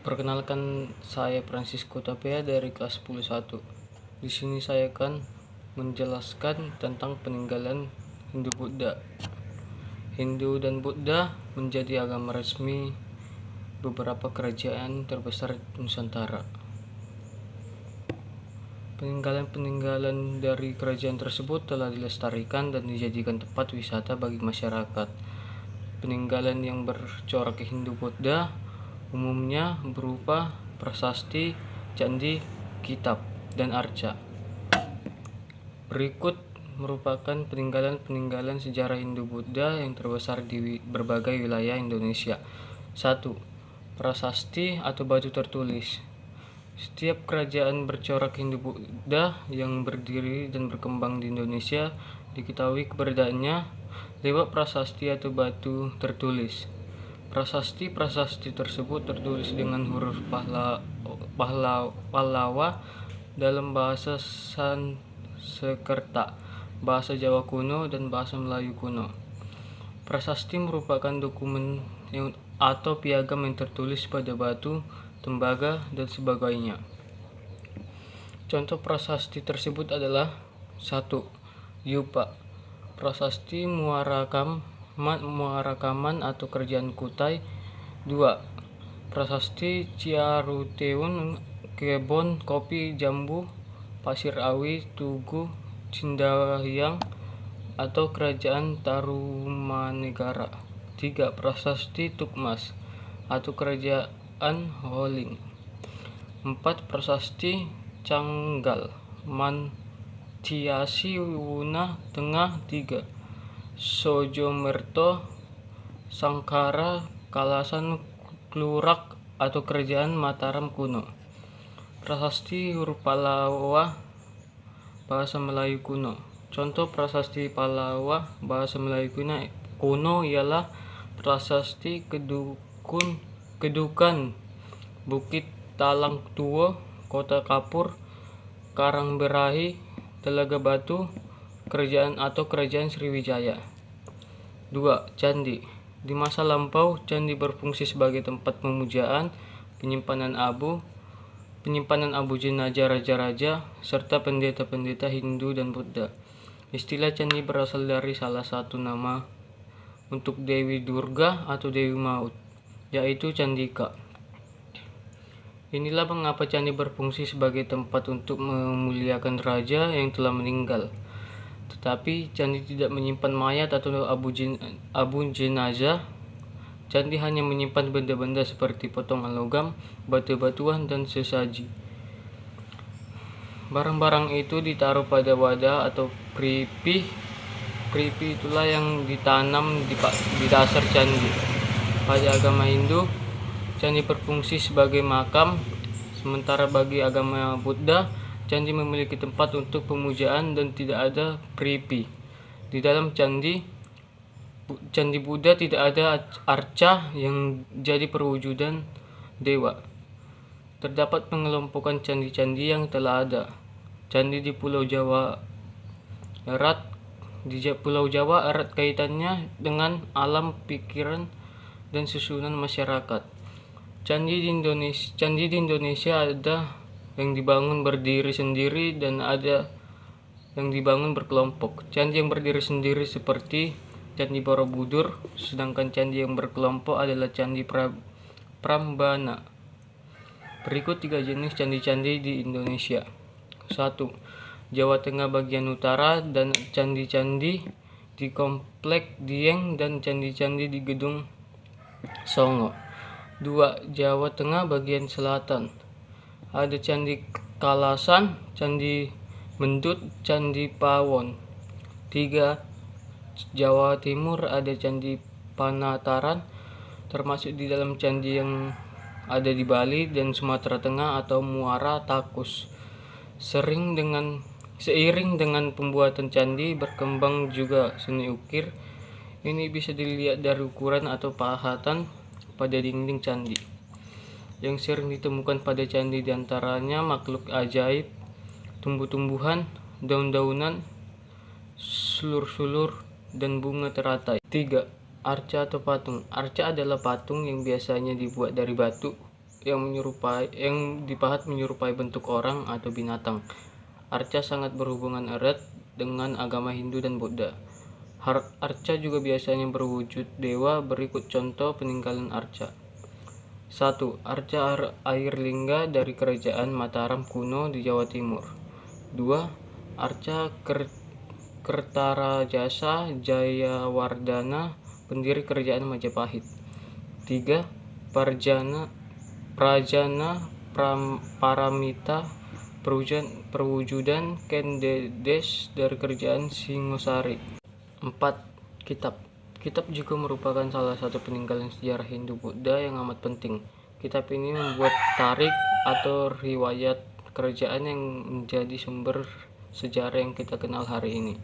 Perkenalkan, saya Francisco Tapia dari kelas 10-1. Di sini saya akan menjelaskan tentang peninggalan Hindu-Buddha. Hindu dan Buddha menjadi agama resmi beberapa kerajaan terbesar Nusantara. Peninggalan-peninggalan dari kerajaan tersebut telah dilestarikan dan dijadikan tempat wisata bagi masyarakat. Peninggalan yang bercorak Hindu-Buddha umumnya berupa prasasti, candi, kitab, dan arca. Berikut merupakan peninggalan-peninggalan sejarah Hindu-Buddha yang terbesar di berbagai wilayah Indonesia. 1. Prasasti atau batu tertulis. Setiap kerajaan bercorak Hindu-Buddha yang berdiri dan berkembang di Indonesia diketahui keberadaannya lewat prasasti atau batu tertulis. Prasasti tersebut tertulis dengan huruf Pallawa dalam bahasa Sanskerta, bahasa Jawa kuno, dan bahasa Melayu kuno. Prasasti merupakan dokumen atau piagam yang tertulis pada batu, tembaga, dan sebagainya. Contoh prasasti tersebut adalah 1. Yupa, prasasti Muarakaman atau Kerajaan Kutai. 2. Prasasti Ciaruteun, kebun kopi Jambu, Pasir Awi, Tugu, Cindahyang atau Kerajaan Tarumanegara. 3. Prasasti Tukmas atau Kerajaan Holing. 4. Prasasti Canggal, Mantiasi Wuna Tengah. 3. Sojomerto, Sangkara, Kalasan Klurak atau Kerajaan Mataram kuno. Prasasti huruf Pallawa bahasa Melayu kuno. Contoh prasasti Pallawa bahasa Melayu kuno ialah prasasti Kedukan, Bukit Talang Tuo, Kota Kapur, Karangberahi, Telaga Batu, Kerajaan Sriwijaya. 2. Candi. Di masa lampau, candi berfungsi sebagai tempat pemujaan, penyimpanan abu jenazah raja-raja, serta pendeta-pendeta Hindu dan Buddha. Istilah candi berasal dari salah satu nama untuk Dewi Durga atau Dewi Maut, yaitu Candika. Inilah mengapa candi berfungsi sebagai tempat untuk memuliakan raja yang telah meninggal. Tetapi candi tidak menyimpan mayat atau abu jenazah. Candi hanya menyimpan benda-benda seperti potongan logam, batu-batuan, dan sesaji. Barang-barang itu ditaruh pada wadah atau pripi. Pripi itulah yang ditanam di dasar candi. Pada agama Hindu, candi berfungsi sebagai makam, sementara bagi agama Buddha, candi memiliki tempat untuk pemujaan dan tidak ada pripi. Di dalam candi Buddha tidak ada arca yang jadi perwujudan dewa. Terdapat pengelompokan candi-candi yang telah ada. Candi di Pulau Jawa erat. Di Pulau Jawa erat kaitannya dengan alam pikiran dan susunan masyarakat. Candi di Indonesia ada yang dibangun berdiri sendiri dan ada yang dibangun berkelompok. Candi yang berdiri sendiri seperti Candi Borobudur, sedangkan candi yang berkelompok adalah Candi Prambanan. Berikut 3 jenis candi-candi di Indonesia. 1. Jawa Tengah bagian utara dan candi-candi di Komplek Dieng dan candi-candi di Gedung Songo. 2. Jawa Tengah bagian selatan. Ada Candi Kalasan, Candi Mendut, Candi Pawon. 3. Jawa Timur ada Candi Panataran, termasuk di dalam candi yang ada di Bali dan Sumatera Tengah atau Muara Takus. Seiring dengan pembuatan candi, berkembang juga seni ukir. Ini bisa dilihat dari ukuran atau pahatan pada dinding candi. Yang sering ditemukan pada candi diantaranya makhluk ajaib, tumbuh-tumbuhan, daun-daunan, sulur-sulur, dan bunga teratai. 3. Arca atau patung. Arca adalah patung yang biasanya dibuat dari batu yang dipahat menyerupai bentuk orang atau binatang. Arca sangat berhubungan erat dengan agama Hindu dan Buddha. Arca juga biasanya berwujud dewa. Berikut contoh peninggalan arca. 1. Arca air lingga dari kerajaan Mataram kuno di Jawa Timur. 2. Arca Kertarajasa Jayawardhana, pendiri kerajaan Majapahit. 3. Prajana Paramita, perwujudan Ken Dedes dari kerajaan Singosari. 4. Kitab juga merupakan salah satu peninggalan sejarah Hindu-Buddha yang amat penting. Kitab ini membuat tarik atau riwayat kerajaan yang menjadi sumber sejarah yang kita kenal hari ini.